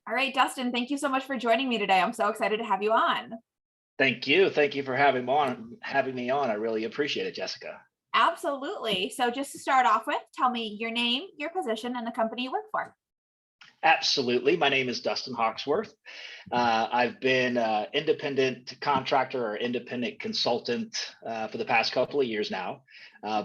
All right, Dustin, thank you so much for joining me today. I'm so excited to have you on. Thank you. Thank you for having me on. I really appreciate it, Jessica. Absolutely. So just to start off with, tell me your name, your position, and the company you work for. Absolutely. My name is Dustin Hoxworth. I've been independent contractor or independent consultant for the past couple of years now,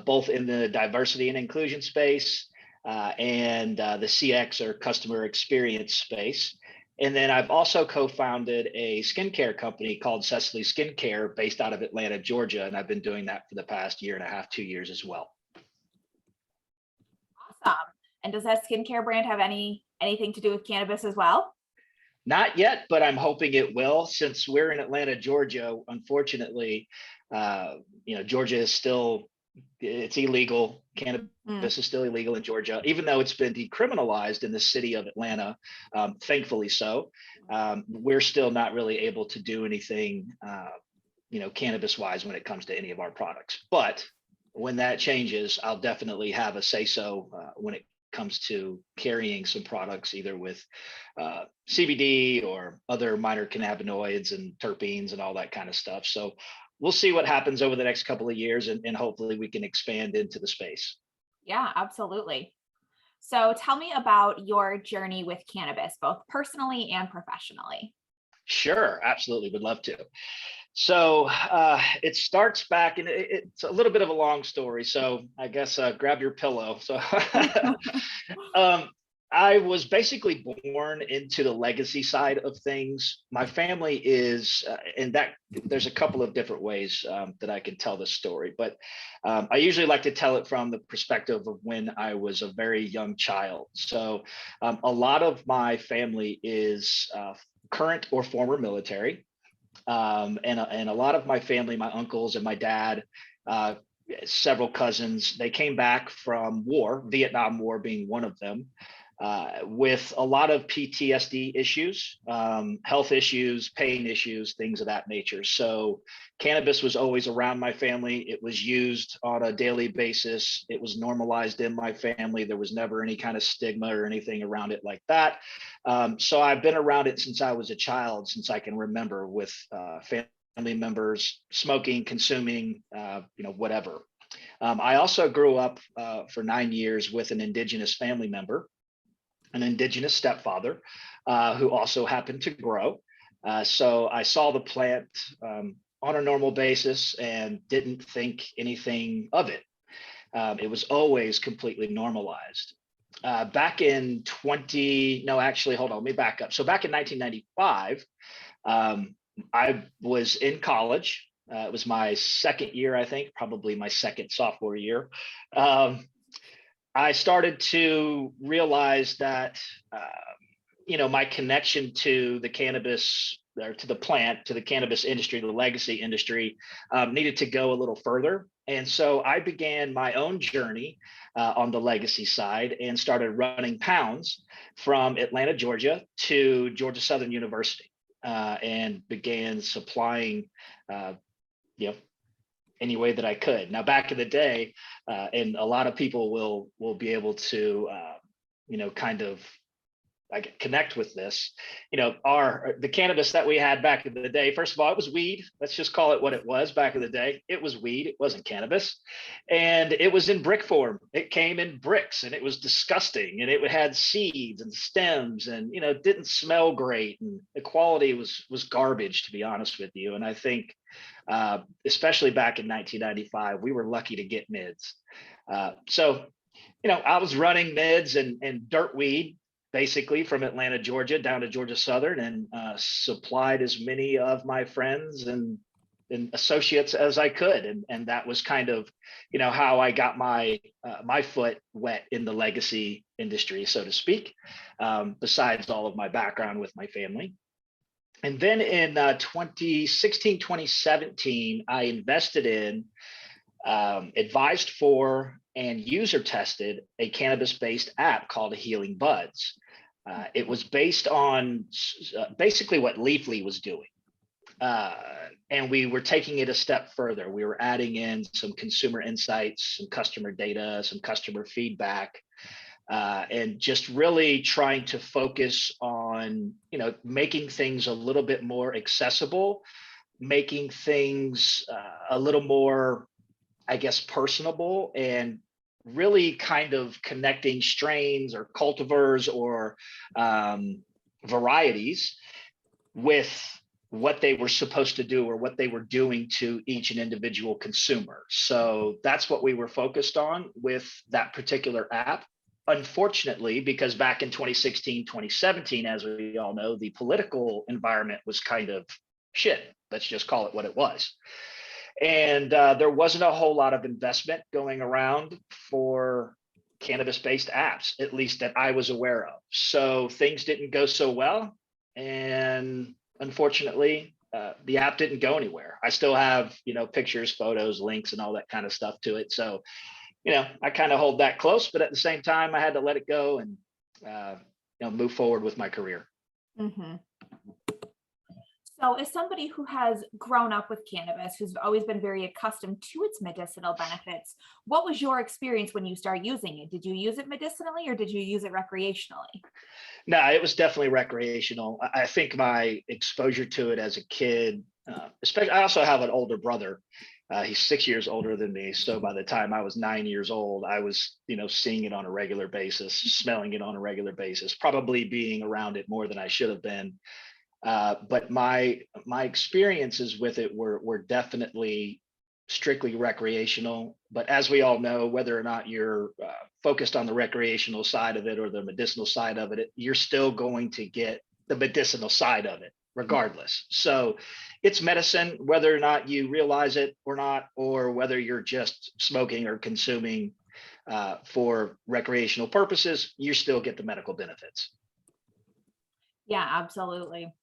both in the diversity and inclusion space and the CX or customer experience space. And then I've also co-founded a skincare company called Cecily Skincare based out of Atlanta, Georgia. And I've been doing that for the past year and a half, 2 years as well. Awesome. And does that skincare brand have anything to do with cannabis as well? Not yet, but I'm hoping it will. Since we're in Atlanta, Georgia, unfortunately, Georgia is it's illegal. Cannabis is still illegal in Georgia, even though it's been decriminalized in the city of Atlanta, thankfully so. We're still not really able to do anything, cannabis-wise when it comes to any of our products. But when that changes, I'll definitely have a say-so when it comes to carrying some products either with CBD or other minor cannabinoids and terpenes and all that kind of stuff. So we'll see what happens over the next couple of years and hopefully we can expand into the space. Yeah, absolutely. So tell me about your journey with cannabis, both personally and professionally. Sure, absolutely, would love to. So it starts back, and it's a little bit of a long story. So I guess grab your pillow. So I was basically born into the legacy side of things. My family is, and that there's a couple of different ways that I can tell this story, but I usually like to tell it from the perspective of when I was a very young child. So a lot of my family is current or former military. And a lot of my family, my uncles and my dad, several cousins, they came back from war, Vietnam War being one of them, with a lot of PTSD issues, health issues, pain issues, things of that nature. So cannabis was always around my family. It was used on a daily basis. It was normalized in my family. There was never any kind of stigma or anything around it like that. So I've been around it since I was a child, since I can remember, with family members smoking, consuming, whatever. I also grew up for 9 years with an indigenous family member, an indigenous stepfather, who also happened to grow. So I saw the plant on a normal basis and didn't think anything of it. It was always completely normalized. Back in let me back up. So back in 1995, I was in college. It was my second year, I think, probably my second sophomore year. I started to realize that, my connection to the cannabis, or to the plant, to the cannabis industry, the legacy industry, needed to go a little further. And so I began my own journey on the legacy side and started running pounds from Atlanta, Georgia to Georgia Southern University, and began supplying, any way that I could. Now, back in the day, and a lot of people will be able to, kind of like connect with this, the cannabis that we had back in the day. First of all, it was weed. Let's just call it what it was back in the day. It was weed. It wasn't cannabis, and it was in brick form. It came in bricks, and it was disgusting. And it had seeds and stems, and it didn't smell great, and the quality was garbage, to be honest with you. And I think, especially back in 1995, we were lucky to get mids. So I was running mids and dirt weed, basically from Atlanta, Georgia, down to Georgia Southern, and supplied as many of my friends and associates as I could. And that was kind of, how I got my foot wet in the legacy industry, so to speak, besides all of my background with my family. And then in 2016, 2017, I invested in, advised for, and user tested a cannabis-based app called Healing Buds. It was based on basically what Leafly was doing. And we were taking it a step further. We were adding in some consumer insights, some customer data, some customer feedback, and just really trying to focus on on, making things a little bit more accessible, making things a little more, I guess, personable, and really kind of connecting strains or cultivars or varieties with what they were supposed to do or what they were doing to each and individual consumer. So that's what we were focused on with that particular app. Unfortunately, because back in 2016, 2017, as we all know, the political environment was kind of shit. Let's just call it what it was. And there wasn't a whole lot of investment going around for cannabis-based apps, at least that I was aware of. So things didn't go so well. And unfortunately, the app didn't go anywhere. I still have, pictures, photos, links, and all that kind of stuff to it. So, I kind of hold that close, but at the same time, I had to let it go and, move forward with my career. Mm-hmm. So as somebody who has grown up with cannabis, who's always been very accustomed to its medicinal benefits, what was your experience when you started using it? Did you use it medicinally or did you use it recreationally? No, it was definitely recreational. I think my exposure to it as a kid, especially, I also have an older brother. He's 6 years older than me. So by the time I was 9 years old, I was, seeing it on a regular basis, smelling it on a regular basis, probably being around it more than I should have been. But my experiences with it were definitely strictly recreational. But as we all know, whether or not you're focused on the recreational side of it or the medicinal side of it, you're still going to get the medicinal side of it regardless. So it's medicine, whether or not you realize it or not, or whether you're just smoking or consuming for recreational purposes, you still get the medical benefits. Yeah, absolutely.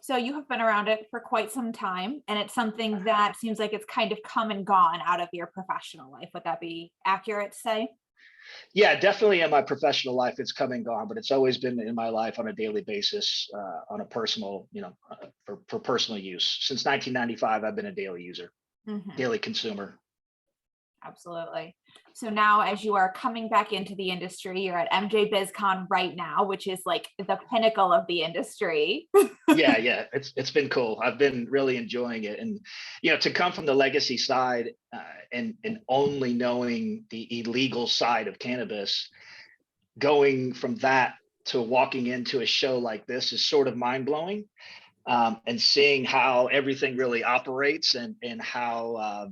So you have been around it for quite some time, and it's something that seems like it's kind of come and gone out of your professional life. Would that be accurate to say? Yeah, definitely in my professional life, it's come and gone, but it's always been in my life on a daily basis, on a personal, for personal use. Since 1995, I've been a daily user, Mm-hmm. daily consumer. Absolutely. So now as you are coming back into the industry, you're at MJ BizCon right now, which is like the pinnacle of the industry. Yeah, it's been cool. I've been really enjoying it, and to come from the legacy side and only knowing the illegal side of cannabis, going from that to walking into a show like this is sort of mind blowing, and seeing how everything really operates and how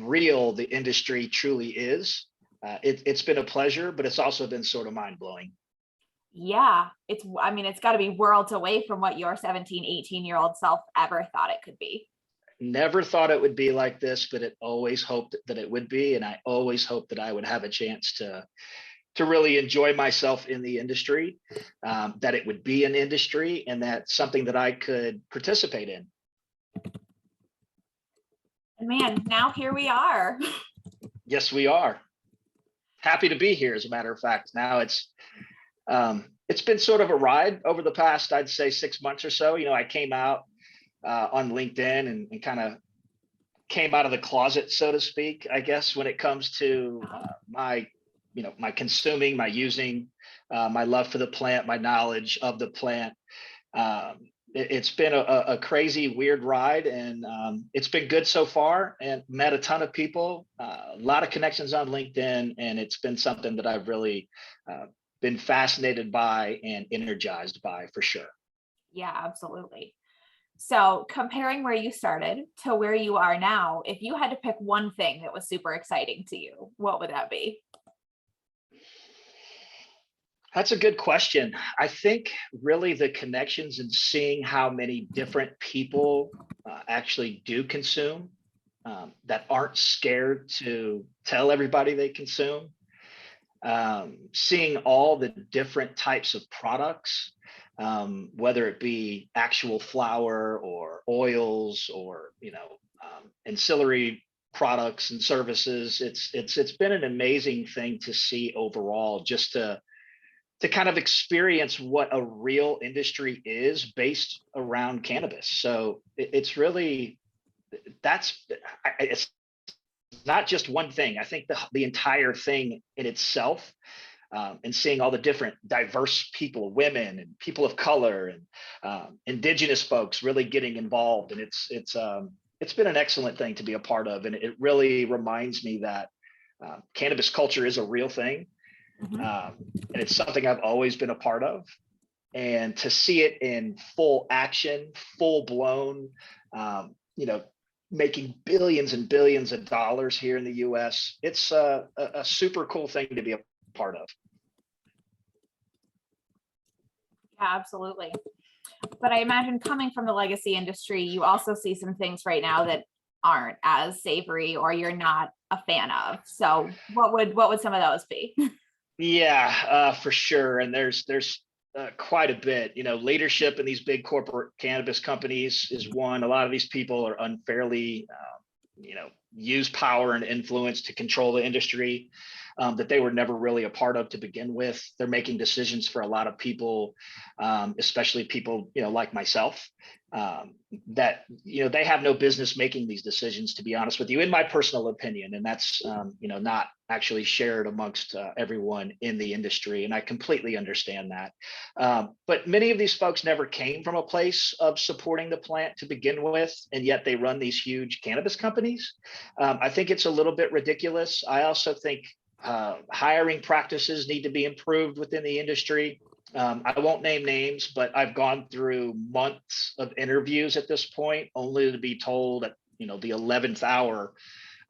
real the industry truly is. It's been a pleasure, but it's also been sort of mind blowing. Yeah, it's got to be worlds away from what your 17, 18-year-old self ever thought it could be. Never thought it would be like this, but it always hoped that it would be. And I always hoped that I would have a chance to really enjoy myself in the industry, that it would be an industry and that something that I could participate in. Man, now here we are. Yes, we are. Happy to be here, as a matter of fact. Now it's been sort of a ride over the past, I'd say, 6 months or so. I came out on LinkedIn and kind of came out of the closet, so to speak, I guess, when it comes to my consuming, my using, my love for the plant, my knowledge of the plant. It's been a crazy, weird ride, and it's been good so far, and met a ton of people, a lot of connections on LinkedIn, and it's been something that I've really been fascinated by and energized by, for sure. Yeah, absolutely. So comparing where you started to where you are now, if you had to pick one thing that was super exciting to you, what would that be? That's a good question. I think really the connections and seeing how many different people actually do consume, that aren't scared to tell everybody they consume. Seeing all the different types of products, whether it be actual flower or oils or ancillary products and services. It's been an amazing thing to see overall, just to kind of experience what a real industry is based around cannabis. So it's really, it's not just one thing. I think the entire thing in itself and seeing all the different diverse people, women and people of color and indigenous folks really getting involved. And it's been an excellent thing to be a part of. And it really reminds me that cannabis culture is a real thing. And it's something I've always been a part of. And to see it in full action, full blown, making billions and billions of dollars here in the US, it's a super cool thing to be a part of. Yeah, absolutely. But I imagine coming from the legacy industry, you also see some things right now that aren't as savory or you're not a fan of. So what would some of those be? Yeah, for sure. And there's quite a bit. Leadership in these big corporate cannabis companies is one. A lot of these people are unfairly, use power and influence to control the industry that they were never really a part of to begin with. They're making decisions for a lot of people, especially people, like myself, that, they have no business making these decisions, to be honest with you, in my personal opinion. And that's, not actually shared amongst everyone in the industry. And I completely understand that. But many of these folks never came from a place of supporting the plant to begin with, and yet they run these huge cannabis companies. I think it's a little bit ridiculous. I also think hiring practices need to be improved within the industry. I won't name names, but I've gone through months of interviews at this point, only to be told at the 11th hour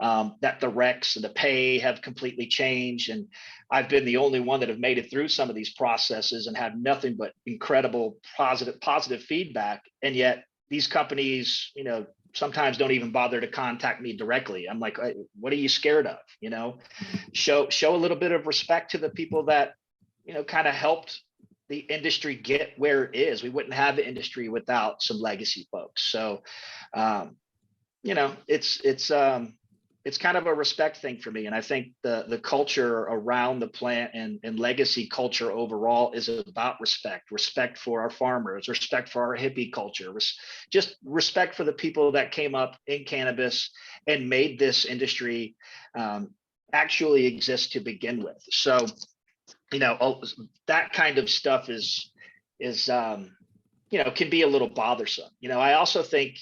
that the recs and the pay have completely changed. And I've been the only one that have made it through some of these processes and had nothing but incredible positive feedback. And yet these companies, sometimes don't even bother to contact me directly. I'm like, what are you scared of? Show a little bit of respect to the people that, kind of helped the industry get where it is. We wouldn't have the industry without some legacy folks. So, it's kind of a respect thing for me. And I think the culture around the plant and legacy culture overall is about respect for our farmers, respect for our hippie culture, just respect for the people that came up in cannabis and made this industry actually exist to begin with. So, that kind of stuff is can be a little bothersome. I also think,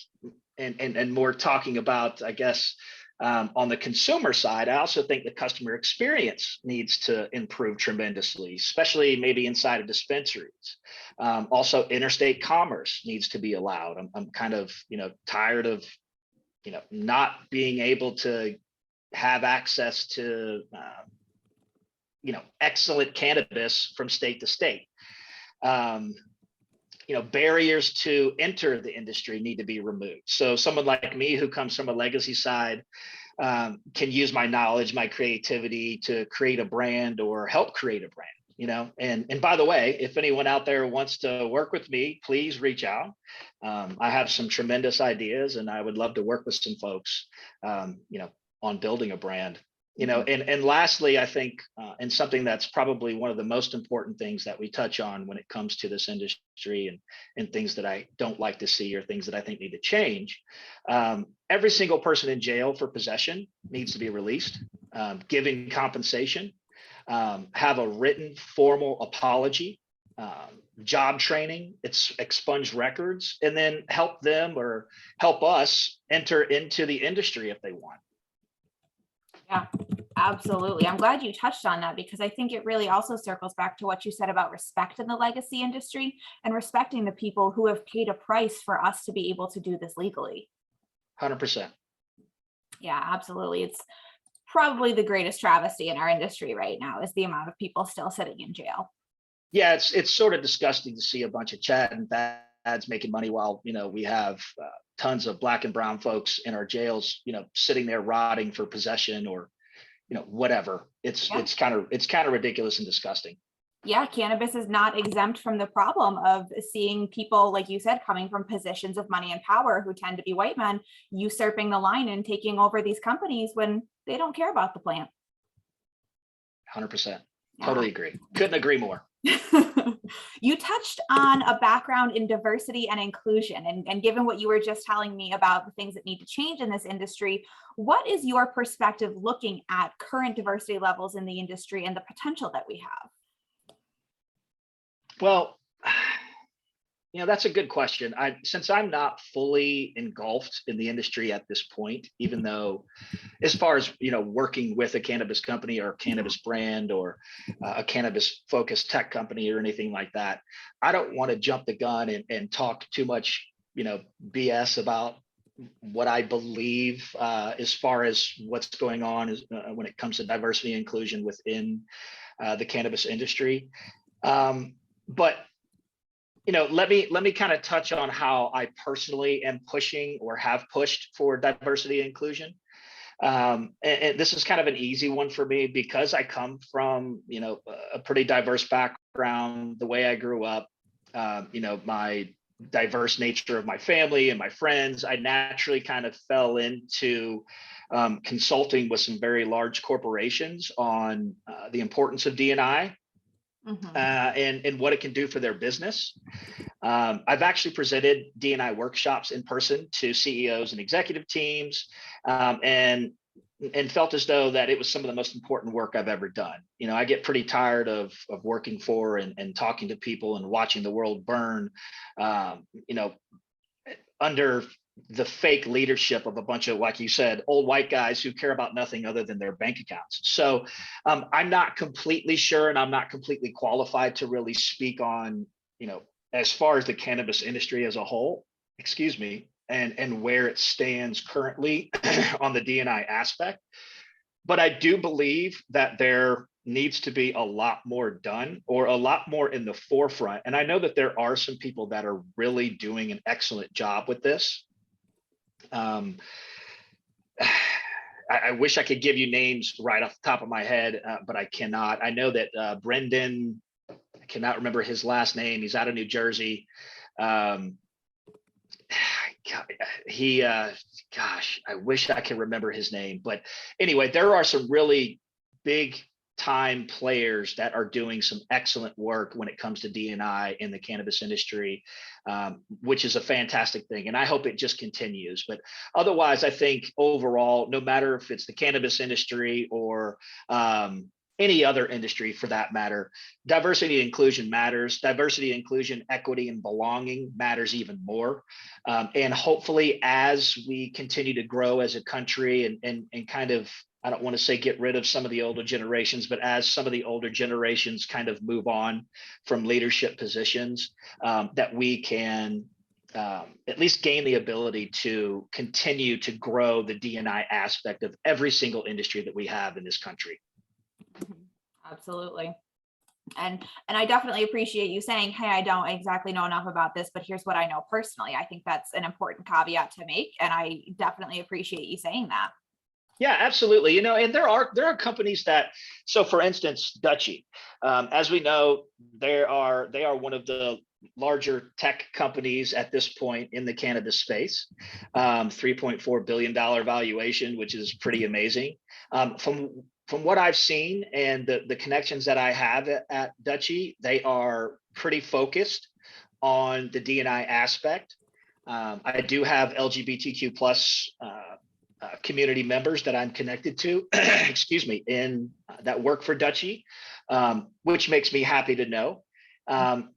and more talking about, I guess, on the consumer side, I also think the customer experience needs to improve tremendously, especially maybe inside of dispensaries. Also, interstate commerce needs to be allowed. I'm kind of, tired of, not being able to have access to, excellent cannabis from state to state. Barriers to enter the industry need to be removed. So someone like me who comes from a legacy side can use my knowledge, my creativity to create a brand or help create a brand, and by the way, if anyone out there wants to work with me, please reach out. I have some tremendous ideas and I would love to work with some folks, on building a brand. And lastly, I think, and something that's probably one of the most important things that we touch on when it comes to this industry and things that I don't like to see or things that I think need to change. Every single person in jail for possession needs to be released, given compensation, have a written formal apology, job training, expunge records, and then help them or help us enter into the industry if they want. Yeah, absolutely. I'm glad you touched on that because I think it really also circles back to what you said about respect in the legacy industry and respecting the people who have paid a price for us to be able to do this legally. 100%. Yeah, absolutely. It's probably the greatest travesty in our industry right now is the amount of people still sitting in jail. Yeah, it's sort of disgusting to see a bunch of Chad and Thads making money while, we have tons of Black and brown folks in our jails, sitting there rotting for possession or, whatever. It's kind of ridiculous and disgusting. Yeah, cannabis is not exempt from the problem of seeing people, like you said, coming from positions of money and power who tend to be white men, usurping the line and taking over these companies when they don't care about the plant. 100%. Totally agree. Couldn't agree more. You touched on a background in diversity and inclusion, and given what you were just telling me about the things that need to change in this industry, what is your perspective looking at current diversity levels in the industry and the potential that we have? Well, that's a good question. Since I'm not fully engulfed in the industry at this point, even though as far as, working with a cannabis company or a cannabis brand or a cannabis focused tech company or anything like that, I don't want to jump the gun and talk too much, BS about what I believe as far as what's going on when it comes to diversity and inclusion within the cannabis industry. But let me kind of touch on how I personally am pushing or have pushed for diversity and inclusion. And this is kind of an easy one for me because I come from, a pretty diverse background, the way I grew up, my diverse nature of my family and my friends. I naturally kind of fell into consulting with some very large corporations on the importance of D&I. And what it can do for their business. I've actually presented D&I workshops in person to CEOs and executive teams, and felt as though that it was some of the most important work I've ever done. I get pretty tired of working for and talking to people and watching the world burn, under the fake leadership of a bunch of, like you said, old white guys who care about nothing other than their bank accounts. So I'm not completely sure, and I'm not completely qualified to really speak on, as far as the cannabis industry as a whole, and where it stands currently on the D&I aspect. But I do believe that there needs to be a lot more done, or a lot more in the forefront. And I know that there are some people that are really doing an excellent job with this. I wish I could give you names right off the top of my head, but I cannot. I know that Brendan, I cannot remember his last name. He's out of New Jersey. Gosh, I wish I could remember his name. But anyway, there are some really big time players that are doing some excellent work when it comes to D&I in the cannabis industry, which is a fantastic thing. And I hope it just continues. But otherwise, I think overall, no matter if it's the cannabis industry or any other industry for that matter, diversity and inclusion matters. Diversity, inclusion, equity, and belonging matters even more. And hopefully, as we continue to grow as a country and kind of, I don't want to say get rid of some of the older generations, but as some of the older generations kind of move on from leadership positions, that we can at least gain the ability to continue to grow the D&I aspect of every single industry that we have in this country. Absolutely. And I definitely appreciate you saying, hey, I don't exactly know enough about this, but here's what I know personally. I think that's an important caveat to make. And I definitely appreciate you saying that. Yeah, absolutely. And there are companies that, so for instance, Dutchie, as we know, they are one of the larger tech companies at this point in the cannabis space, $3.4 billion valuation, which is pretty amazing. From what I've seen and the connections that I have at Dutchie, they are pretty focused on the D&I aspect. I do have LGBTQ plus community members that I'm connected to, in that work for Dutchie, which makes me happy to know.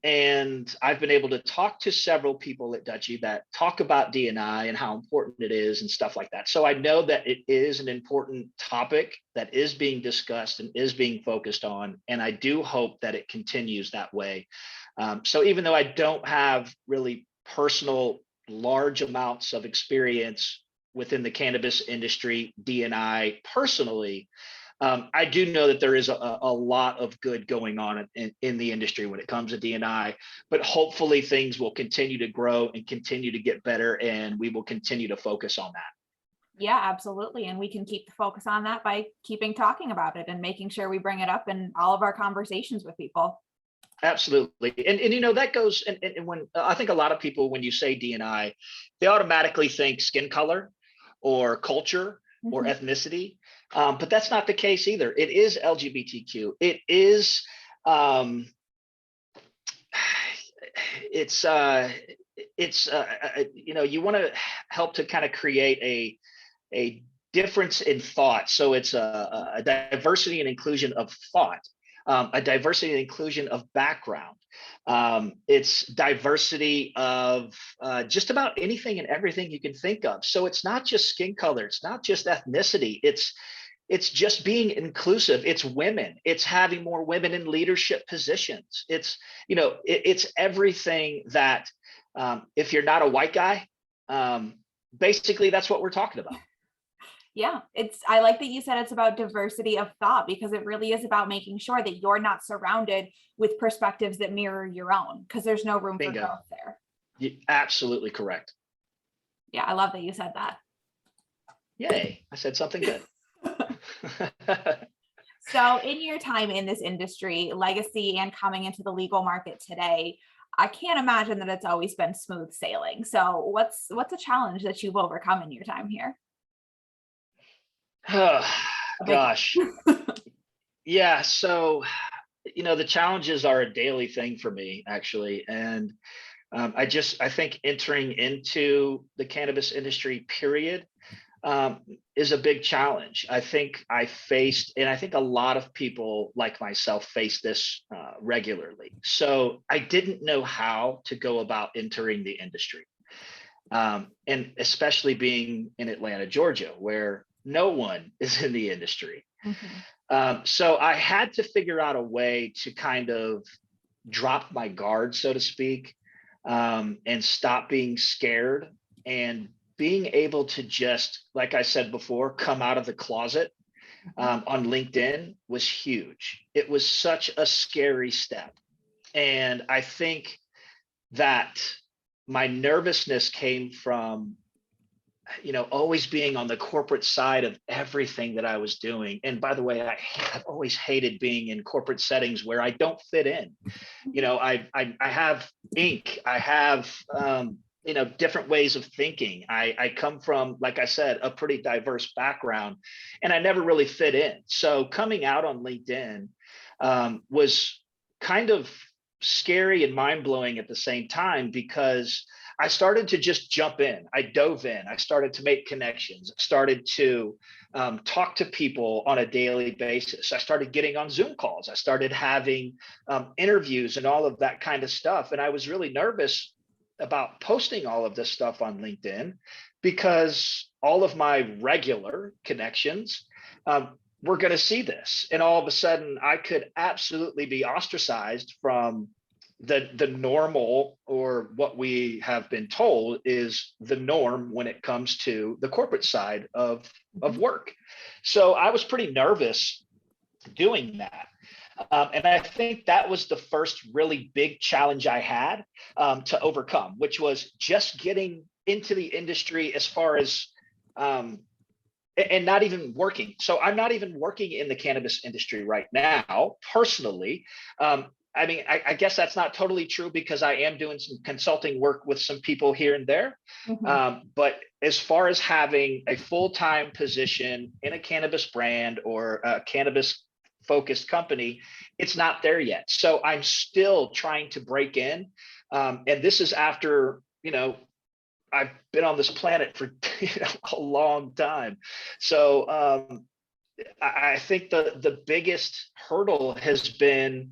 And I've been able to talk to several people at Dutchie that talk about D&I and how important it is and stuff like that. So I know that it is an important topic that is being discussed and is being focused on. And I do hope that it continues that way. So even though I don't have really personal large amounts of experience within the cannabis industry, D&I personally, I do know that there is a lot of good going on in the industry when it comes to D&I, but hopefully things will continue to grow and continue to get better, and we will continue to focus on that. Yeah, absolutely. And we can keep the focus on that by keeping talking about it and making sure we bring it up in all of our conversations with people. Absolutely. And that goes, and when I think a lot of people, when you say D&I, they automatically think skin color or culture or ethnicity. But that's not the case either. It is LGBTQ. It is, you want to help to kind of create a difference in thought. So it's a diversity and inclusion of thought, a diversity and inclusion of background. It's diversity of just about anything and everything you can think of. So it's not just skin color, it's not just ethnicity, it's just being inclusive. It's women, it's having more women in leadership positions. It's everything that, if you're not a white guy, basically that's what we're talking about. Yeah, I like that you said it's about diversity of thought, because it really is about making sure that you're not surrounded with perspectives that mirror your own, because there's no room for growth there. You're absolutely correct. Yeah, I love that you said that. Yay, I said something good. So in your time in this industry, legacy, and coming into the legal market today, I can't imagine that it's always been smooth sailing. So what's a challenge that you've overcome in your time here? Oh, gosh. Yeah. So, the challenges are a daily thing for me, actually. And I think entering into the cannabis industry, period, is a big challenge. I think I faced, and I think a lot of people like myself face this regularly. So I didn't know how to go about entering the industry. And especially being in Atlanta, Georgia, where no one is in the industry. Mm-hmm. So I had to figure out a way to kind of drop my guard, so to speak, and stop being scared, and being able to just, like I said before, come out of the closet on LinkedIn was huge. It was such a scary step. And I think that my nervousness came from always being on the corporate side of everything that I was doing. And by the way, I've always hated being in corporate settings where I don't fit in. I have ink, I have, different ways of thinking. I come from, like I said, a pretty diverse background, and I never really fit in. So coming out on LinkedIn was kind of scary and mind-blowing at the same time, because I started to just jump in. I dove in. I started to make connections. I started to talk to people on a daily basis. I started getting on Zoom calls. I started having interviews and all of that kind of stuff. And I was really nervous about posting all of this stuff on LinkedIn, because all of my regular connections were going to see this. And all of a sudden, I could absolutely be ostracized from the normal, or what we have been told is the norm when it comes to the corporate side of work. So I was pretty nervous doing that. And I think that was the first really big challenge I had to overcome, which was just getting into the industry, as far as and not even working. So I'm not even working in the cannabis industry right now, personally. I guess that's not totally true, because I am doing some consulting work with some people here and there. Mm-hmm. But as far as having a full-time position in a cannabis brand or a cannabis focused company, it's not there yet. So I'm still trying to break in. And this is after, I've been on this planet for a long time. So I think the biggest hurdle has been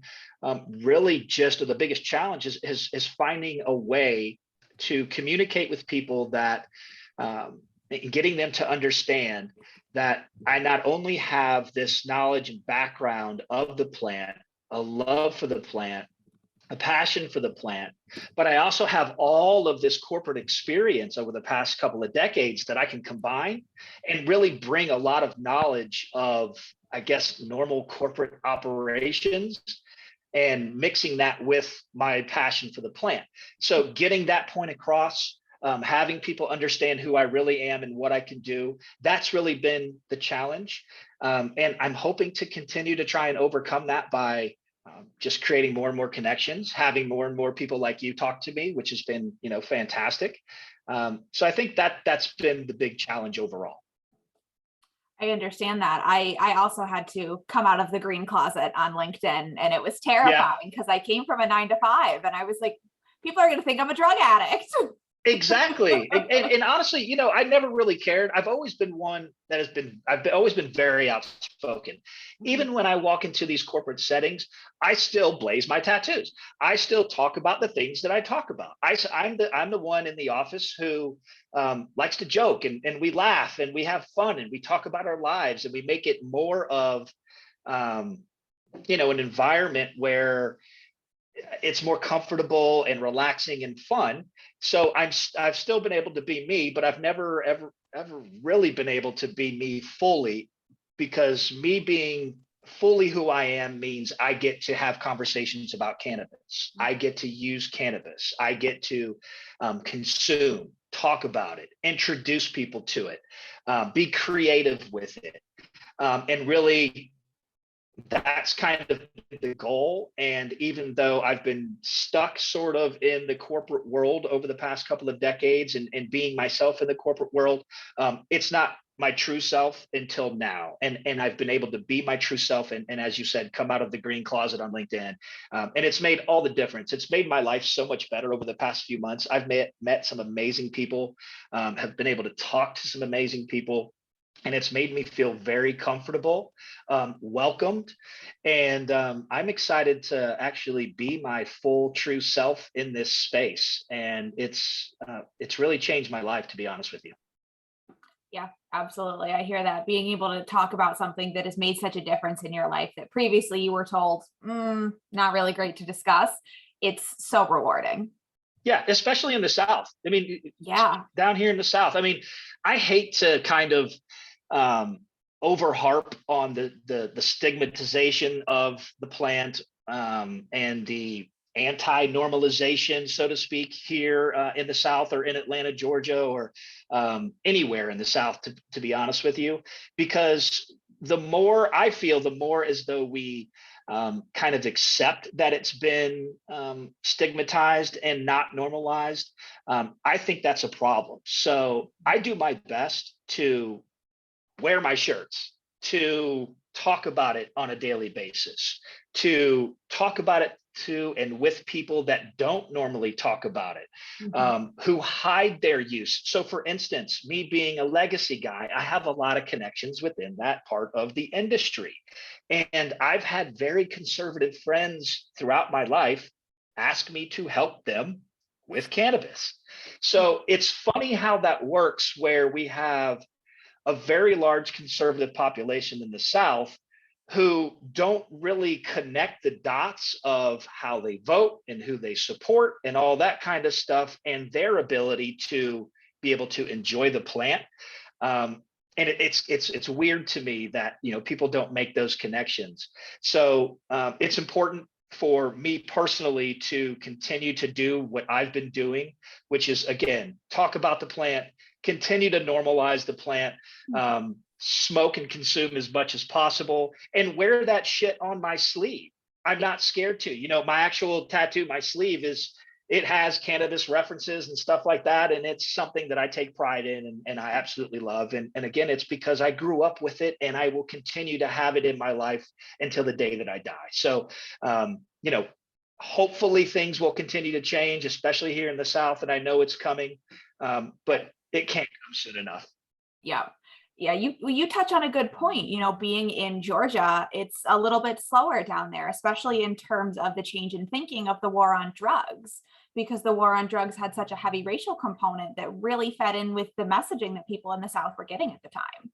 really just, or the biggest challenge is finding a way to communicate with people, that getting them to understand that I not only have this knowledge and background of the plant, a love for the plant, a passion for the plant, but I also have all of this corporate experience over the past couple of decades that I can combine and really bring a lot of knowledge of, I guess, normal corporate operations, and mixing that with my passion for the plant. So getting that point across, having people understand who I really am and what I can do, that's really been the challenge. And I'm hoping to continue to try and overcome that by just creating more and more connections, having more and more people like you talk to me, which has been, fantastic. So I think that's been the big challenge overall. I understand that. I also had to come out of the green closet on LinkedIn, and it was Yeah. terrifying because I came from a 9 to 5 and I was like, people are going to think I'm a drug addict. Exactly. And honestly, I never really cared. I've always been one that always been very outspoken. Even when I walk into these corporate settings, I still blaze my tattoos. I still talk about the things that I talk about. I'm the one in the office who likes to joke, and we laugh and we have fun and we talk about our lives, and we make it more of an environment where it's more comfortable and relaxing and fun. So I've still been able to be me, but I've never ever really been able to be me fully, because me being fully who I am means I get to have conversations about cannabis. I get to use cannabis. I get to consume, talk about it, introduce people to it, be creative with it, and really that's kind of the goal. And even though I've been stuck sort of in the corporate world over the past couple of decades, and being myself in the corporate world, it's not my true self until now. And I've been able to be my true self. And as you said, come out of the green closet on LinkedIn. And it's made all the difference. It's made my life so much better over the past few months. I've met some amazing people, have been able to talk to some amazing people. And it's made me feel very comfortable, welcomed, and I'm excited to actually be my full, true self in this space. And it's really changed my life, to be honest with you. Yeah, absolutely. I hear that. Being able to talk about something that has made such a difference in your life that previously you were told, not really great to discuss. It's so rewarding. Yeah, especially in the South. I mean, Yeah. down here in the South. I mean, I hate to kind of overharp on the stigmatization of the plant, and the anti-normalization, so to speak, here in the South, or in Atlanta, Georgia, or anywhere in the South, to be honest with you, because the more I feel, the more as though we kind of accept that it's been stigmatized and not normalized. I think that's a problem. So I do my best to wear my shirts, to talk about it on a daily basis, to talk about it to and with people that don't normally talk about it, who hide their use. So for instance, me being a legacy guy, I have a lot of connections within that part of the industry. And I've had very conservative friends throughout my life ask me to help them with cannabis. So it's funny how that works, where we have a very large conservative population in the South who don't really connect the dots of how they vote and who they support and all that kind of stuff, and their ability to be able to enjoy the plant. And it's weird to me that people don't make those connections. So it's important for me personally to continue to do what I've been doing, which is, again, talk about the plant, continue to normalize the plant, smoke and consume as much as possible, and wear that shit on my sleeve. I'm not scared to. My actual tattoo, my sleeve it has cannabis references and stuff like that. And it's something that I take pride in, and I absolutely love. And again, it's because I grew up with it, and I will continue to have it in my life until the day that I die. So, hopefully things will continue to change, especially here in the South. And I know it's coming, but it can't come soon enough. Yeah. Yeah, you touch on a good point. Being in Georgia, it's a little bit slower down there, especially in terms of the change in thinking of the war on drugs, because the war on drugs had such a heavy racial component that really fed in with the messaging that people in the South were getting at the time.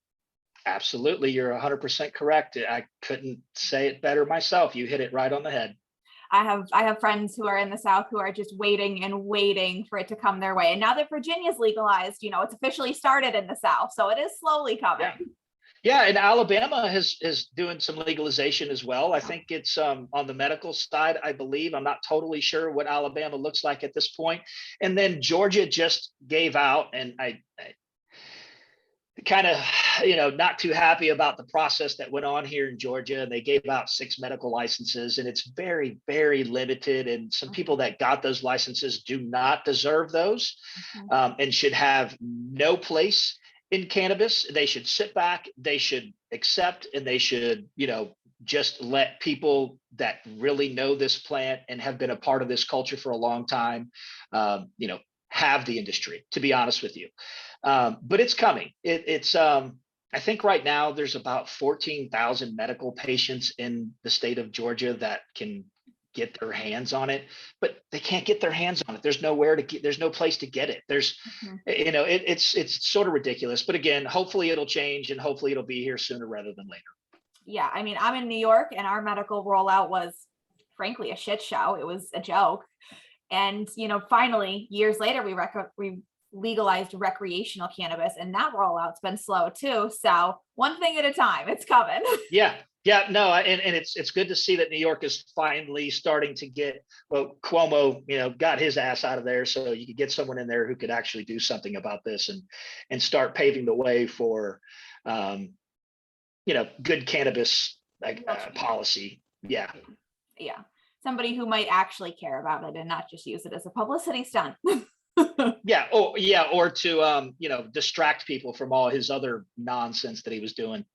Absolutely. You're 100% correct. I couldn't say it better myself. You hit it right on the head. I have friends who are in the South who are just waiting and waiting for it to come their way. And now that Virginia's legalized, it's officially started in the South. So it is slowly coming. Yeah, and Alabama is doing some legalization as well. I think it's on the medical side, I believe. I'm not totally sure what Alabama looks like at this point. And then Georgia just gave out, and I kind of, not too happy about the process that went on here in Georgia. And they gave out 6 medical licenses, and it's very, very limited. And some people that got those licenses do not deserve those, and should have no place in cannabis. They should sit back, they should accept, and they should, just let people that really know this plant and have been a part of this culture for a long time, have the industry, to be honest with you. But it's coming. I think right now there's about 14,000 medical patients in the state of Georgia that can get their hands on it, but they can't get their hands on it. There's no place to get it. It's sort of ridiculous, but again, hopefully it'll change and hopefully it'll be here sooner rather than later. Yeah. I mean, I'm in New York and our medical rollout was frankly a shit show. It was a joke. And, finally years later, we legalized recreational cannabis, and that rollout's been slow too. So one thing at a time, it's coming. Yeah. Yeah, no, and it's good to see that New York is finally starting to get, Cuomo, got his ass out of there, so you could get someone in there who could actually do something about this and start paving the way for, good cannabis policy. Yeah. Yeah. Somebody who might actually care about it and not just use it as a publicity stunt. Or to distract people from all his other nonsense that he was doing.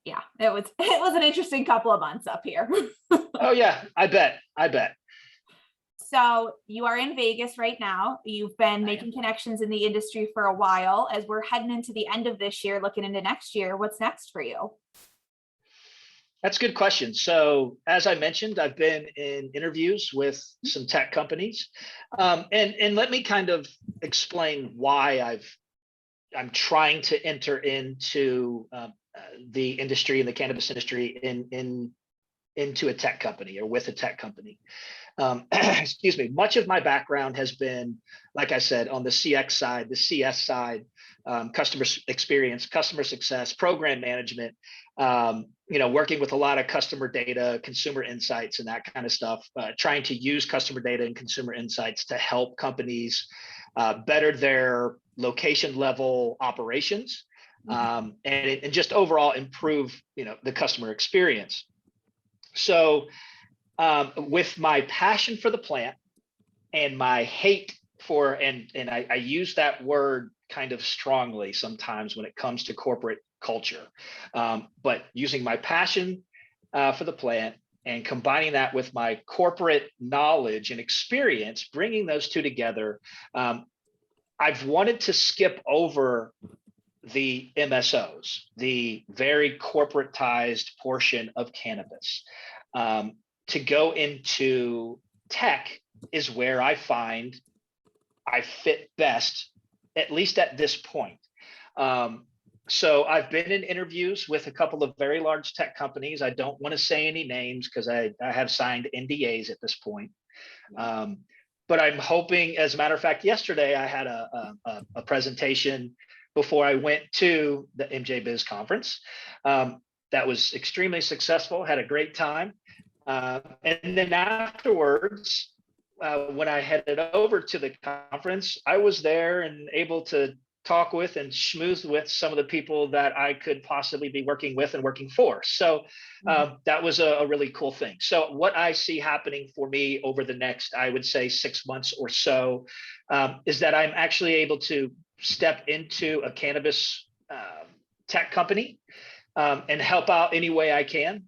Yeah, it was an interesting couple of months up here. Oh yeah, I bet. So you are in Vegas right now. You've been making connections in the industry for a while. As we're heading into the end of this year, looking into next year, what's next for you? That's a good question. So as I mentioned, I've been in interviews with some tech companies, and let me kind of explain why I'm trying to enter into the industry and the cannabis industry into a tech company or with a tech company. Excuse me. Much of my background has been, like I said, on the CX side, the CS side, customer experience, customer success, program management, working with a lot of customer data, consumer insights, and that kind of stuff, trying to use customer data and consumer insights to help companies better their location level operations, and just overall improve, the customer experience. So with my passion for the plant and my hate for, and I use that word kind of strongly sometimes when it comes to corporate culture, but using my passion for the plant and combining that with my corporate knowledge and experience, bringing those two together, I've wanted to skip over the MSOs, the very corporatized portion of cannabis. To go into tech is where I find I fit best, at least at this point. So I've been in interviews with a couple of very large tech companies. I don't want to say any names because I have signed NDAs at this point. But I'm hoping, as a matter of fact, yesterday I had a presentation before I went to the MJ Biz conference. That was extremely successful, had a great time. And then afterwards, when I headed over to the conference, I was there and able to talk with and schmooze with some of the people that I could possibly be working with and working for. So that was a really cool thing. So what I see happening for me over the next, I would say 6 months or so, is that I'm actually able to step into a cannabis tech company and help out any way I can.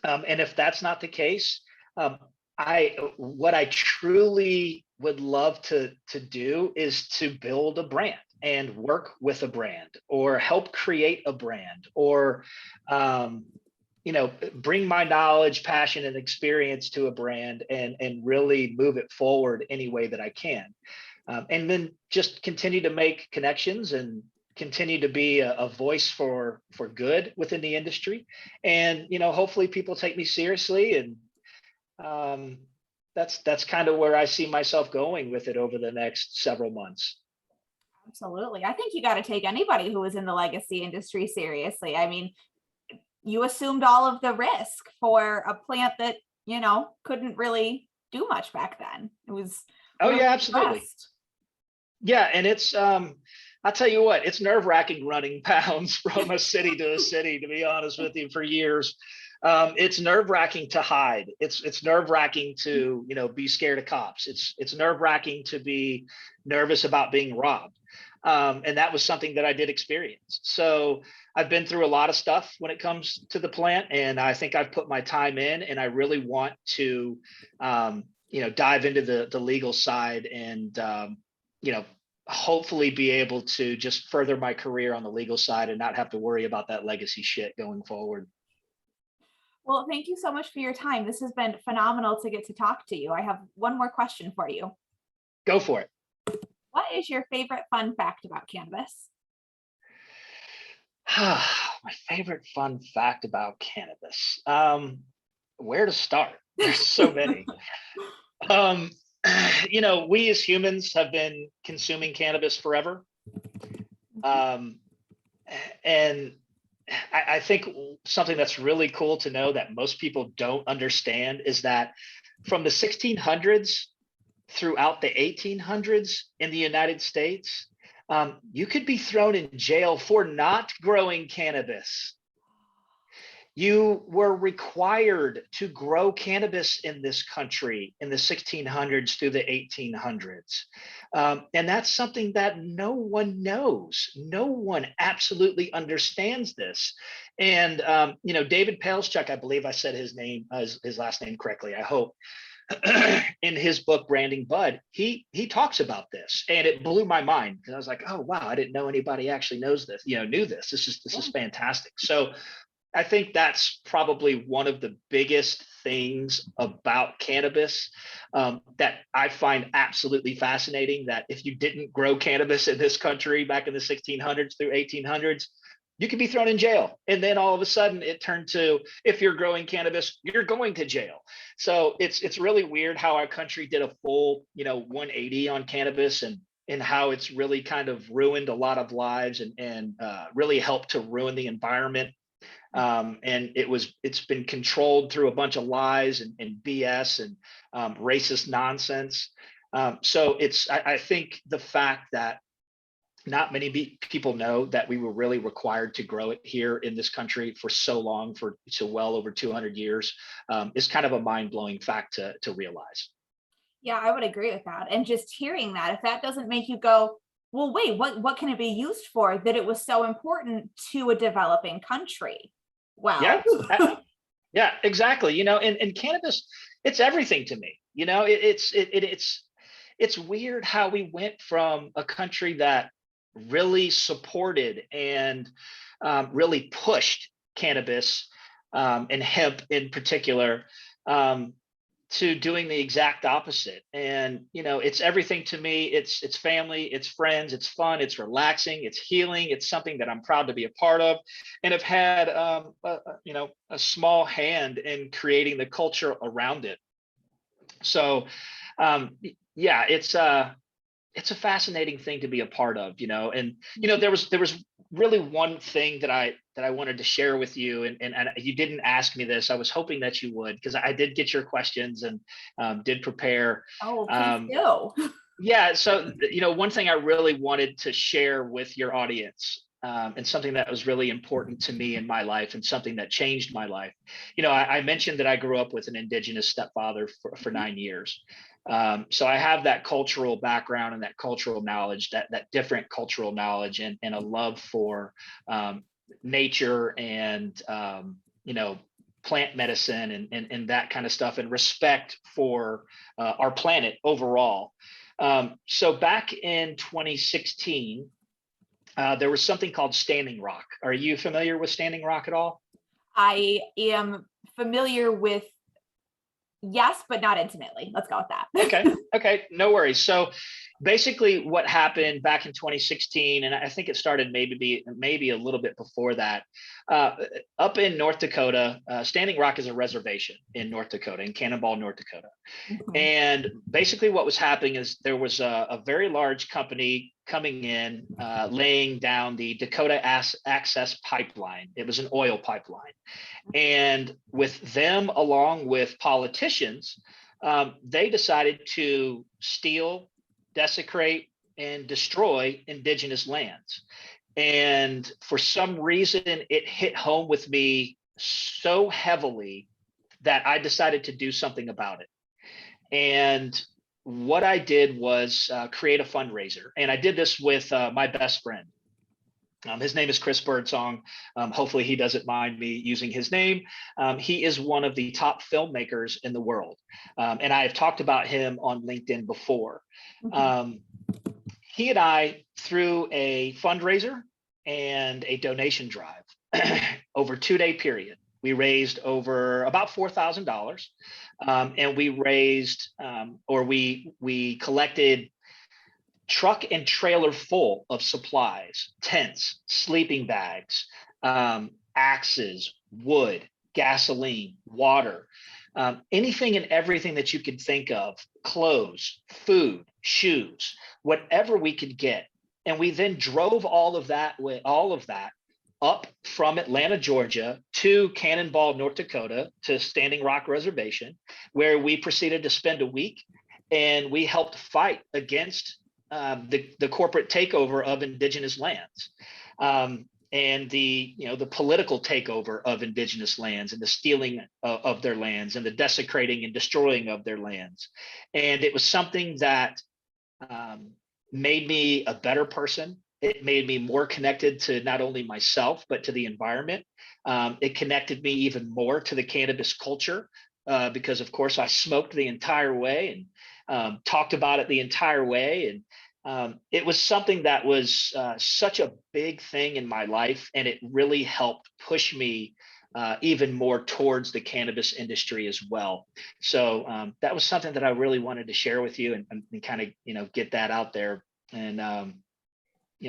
And if that's not the case, what I truly would love to do is to build a brand and work with a brand or help create a brand or, bring my knowledge, passion, and experience to a brand and really move it forward any way that I can. And then just continue to make connections and continue to be a voice for good within the industry. And, hopefully people take me seriously. And that's kind of where I see myself going with it over the next several months. Absolutely. I think you got to take anybody who is in the legacy industry seriously. I mean, you assumed all of the risk for a plant that, couldn't really do much back then. It was. Oh yeah, absolutely. Yeah. And it's, I'll tell you what, it's nerve wracking running pounds from a city to a city, to be honest with you, for years. It's nerve-wracking to hide. It's nerve-wracking to, be scared of cops. It's nerve-wracking to be nervous about being robbed. And that was something that I did experience. So I've been through a lot of stuff when it comes to the plant, and I think I've put my time in, and I really want to, dive into the legal side and, hopefully be able to just further my career on the legal side and not have to worry about that legacy shit going forward. Well, thank you so much for your time. This has been phenomenal to get to talk to you. I have one more question for you. Go for it. What is your favorite fun fact about cannabis? My favorite fun fact about cannabis. Where to start? There's so many. We as humans have been consuming cannabis forever. And I think something that's really cool to know that most people don't understand is that from the 1600s throughout the 1800s in the United States, you could be thrown in jail for not growing cannabis. You were required to grow cannabis in this country in the 1600s through the 1800s. And that's something that no one knows. No one absolutely understands this. And, David Paleschuk, I believe I said his last name correctly, I hope. In his book Branding Bud, he talks about this, and it blew my mind because I was like, oh wow, I didn't know anybody actually knew this. This is fantastic. So I think that's probably one of the biggest things about cannabis that I find absolutely fascinating, that if you didn't grow cannabis in this country back in the 1600s through 1800s, you could be thrown in jail. And then all of a sudden it turned to, if you're growing cannabis, you're going to jail. So it's really weird how our country did a full, 180 on cannabis, and how it's really kind of ruined a lot of lives and really helped to ruin the environment. And it's been controlled through a bunch of lies and BS and racist nonsense. So I think the fact that not many people know that we were really required to grow it here in this country for so long, for so well over 200 years, is kind of a mind-blowing fact to realize. Yeah, I would agree with that. And just hearing that, if that doesn't make you go, well, wait, what can it be used for, that it was so important to a developing country? Wow. Yeah, yeah, exactly. And cannabis, it's everything to me. It's weird how we went from a country that really supported and really pushed cannabis and hemp in particular, to doing the exact opposite. And it's everything to me. It's family, it's friends, it's fun, it's relaxing, it's healing. It's something that I'm proud to be a part of, and have had a small hand in creating the culture around it. So yeah, it's a fascinating thing to be a part of, and there was really one thing that I wanted to share with you, and you didn't ask me this. I was hoping that you would, because I did get your questions and did prepare. Oh, please do. Yeah, so one thing I really wanted to share with your audience, and something that was really important to me in my life, and something that changed my life. I mentioned that I grew up with an Indigenous stepfather for 9 years. So I have that cultural background and that cultural knowledge, that different cultural knowledge, and a love for nature and plant medicine and that kind of stuff, and respect for our planet overall. So back in 2016, there was something called Standing Rock. Are you familiar with Standing Rock at all? I am familiar with, yes, but not intimately. Let's go with that. Okay, no worries. So basically what happened back in 2016, and I think it started maybe a little bit before that, up in North Dakota. Standing Rock is a reservation in North Dakota, in Cannonball, North Dakota. Mm-hmm. And basically what was happening is there was a very large company coming in, laying down the Dakota Access Pipeline. It was an oil pipeline. And with them, along with politicians, they decided to steal, desecrate, and destroy indigenous lands. And for some reason, it hit home with me so heavily that I decided to do something about it. And what I did was create a fundraiser. And I did this with my best friend. His name is Chris Birdsong. Hopefully he doesn't mind me using his name. He is one of the top filmmakers in the world. And I have talked about him on LinkedIn before. He and I, through a fundraiser and a donation drive over a 2-day period, we raised over about $4,000. And we raised, we collected truck and trailer full of supplies, tents, sleeping bags, axes, wood, gasoline, water, anything and everything that you could think of, clothes, food, shoes, whatever we could get. And we then drove all of that up from Atlanta, Georgia to Cannonball, North Dakota to Standing Rock Reservation, where we proceeded to spend a week, and we helped fight against the corporate takeover of indigenous lands, and the political takeover of indigenous lands, and the stealing of their lands, and the desecrating and destroying of their lands. And it was something that made me a better person. It made me more connected to not only myself, but to the environment. It connected me even more to the cannabis culture, because of course I smoked the entire way and talked about it the entire way. And it was something that was such a big thing in my life, and it really helped push me even more towards the cannabis industry as well. So that was something that I really wanted to share with you, and kind of, get that out there. And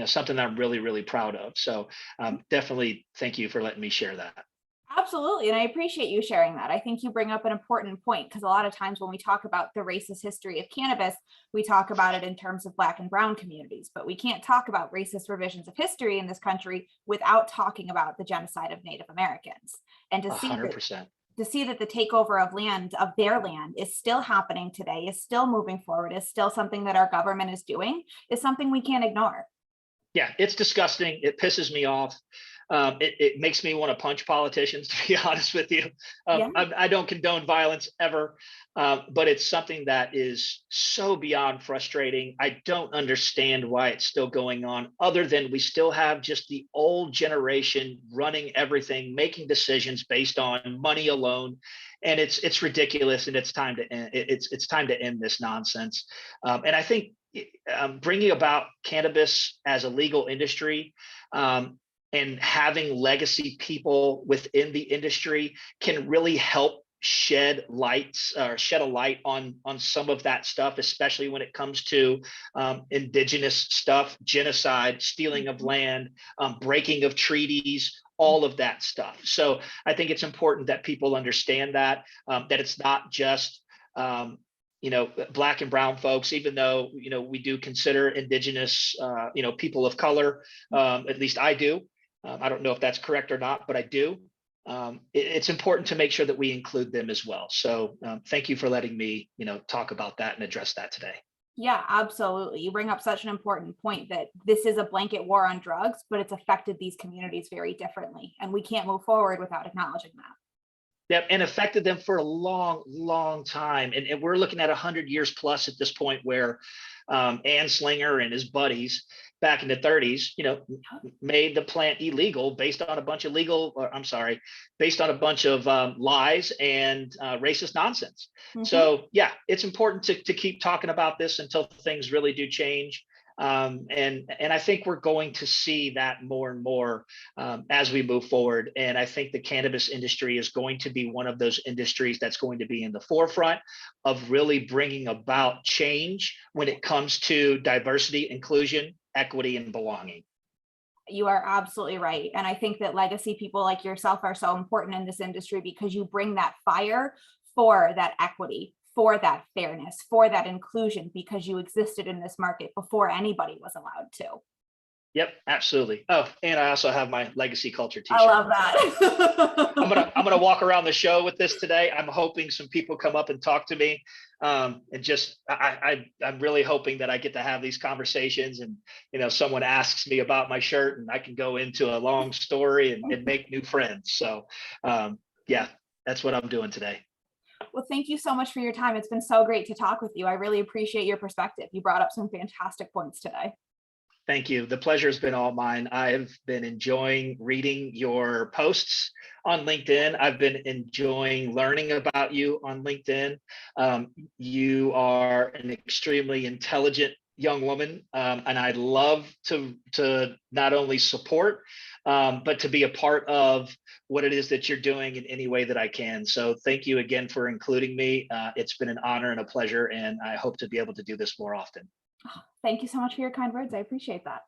something that I'm really, really proud of. So definitely thank you for letting me share that. Absolutely. And I appreciate you sharing that. I think you bring up an important point, because a lot of times when we talk about the racist history of cannabis, we talk about it in terms of Black and Brown communities, but we can't talk about racist revisions of history in this country without talking about the genocide of Native Americans. And to see 100%. To see that the takeover of their land is still happening today, is still moving forward, is still something that our government is doing, is something we can't ignore. Yeah, it's disgusting. It pisses me off. It makes me want to punch politicians, to be honest with you. I don't condone violence ever, but it's something that is so beyond frustrating. I don't understand why it's still going on, other than we still have just the old generation running everything, making decisions based on money alone. And it's ridiculous, and it's time to end. It's time to end this nonsense. And I think bringing about cannabis as a legal industry, and having legacy people within the industry can really help shed a light on some of that stuff, especially when it comes to indigenous stuff, genocide, stealing of land, breaking of treaties, all of that stuff. So I think it's important that people understand that it's not just Black and brown folks, even though we do consider indigenous people of color, at least I do. I don't know if that's correct or not, but I do. It's important to make sure that we include them as well. So thank you for letting me talk about that and address that today. Yeah, absolutely. You bring up such an important point, that this is a blanket war on drugs, but it's affected these communities very differently, and we can't move forward without acknowledging that. Yep, and affected them for a long, long time. And we're looking at 100 years plus at this point, where Anslinger and his buddies back in the 30s, made the plant illegal based on a bunch of lies and racist nonsense. Mm-hmm. So yeah, it's important to keep talking about this until things really do change. And I think we're going to see that more and more as we move forward. And I think the cannabis industry is going to be one of those industries that's going to be in the forefront of really bringing about change when it comes to diversity, inclusion, equity, and belonging. You are absolutely right. And I think that legacy people like yourself are so important in this industry, because you bring that fire for that equity, for that fairness, for that inclusion, because you existed in this market before anybody was allowed to. Yep, absolutely. Oh, and I also have my legacy culture I t-shirt. love that. I'm gonna walk around the show with this today. I'm hoping some people come up and talk to me, and just I'm really hoping that I get to have these conversations, and someone asks me about my shirt, and I can go into a long story and make new friends. So yeah, that's what I'm doing today. Well, thank you so much for your time. It's been so great to talk with you. I really appreciate your perspective. You brought up some fantastic points today. Thank you. The pleasure has been all mine. I've been enjoying reading your posts on LinkedIn. I've been enjoying learning about you on LinkedIn. You are an extremely intelligent young woman, and I'd love to not only support, but to be a part of what it is that you're doing in any way that I can. So thank you again for including me. It's been an honor and a pleasure, and I hope to be able to do this more often. Thank you so much for your kind words. I appreciate that.